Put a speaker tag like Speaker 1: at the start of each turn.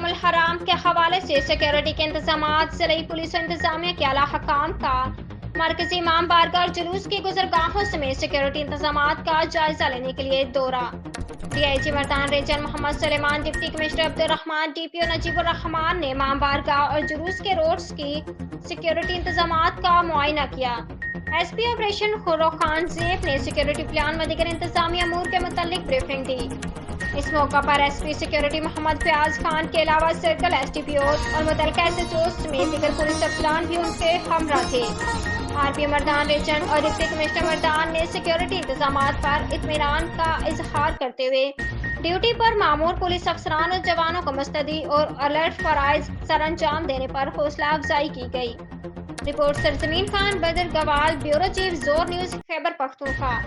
Speaker 1: الحرام کے حوالے سے سیکیورٹی کے انتظامات، ضلعی پولیس و انتظامیہ کے اعلیٰ حکام کا مرکزی امام بارگاہ اور جلوس کی گزرگاہوں سمیت سیکیورٹی انتظامات کا جائزہ لینے کے لیے دورہ۔ D I G Mardan region Muhammad Sulaiman, deputy commissioner Abdul Rahman, D P O Najib ur Rahman نے امام بارگاہ اور جلوس کے روڈز کی سیکیورٹی انتظامات کا معائنہ کیا۔ S P operation Khusro Khan زیب نے سیکیورٹی پلان و دیگر انتظامی امور کے متعلق بریفنگ دی۔ اس موقع پر ایس پی سیکیورٹی محمد فیاض خان کے علاوہ circle S D P Os اور متعلقہ ایس ایچ اوز سمیت دیگر پولیس افسران بھی ان کے ہمراہ تھے۔ آر پی مردان ریجن اور ڈپٹی کمشنر مردان نے سیکیورٹی انتظامات پر اطمینان کا اظہار کرتے ہوئے ڈیوٹی پر مامور پولیس افسران اور جوانوں کو مستعدی اور الرٹ فرائض سر انجام دینے پر حوصلہ افزائی کی گئی۔ رپورٹ سرزمین خان بدر گوال، بیورو چیف زور نیوز، خیبر پختونخوا۔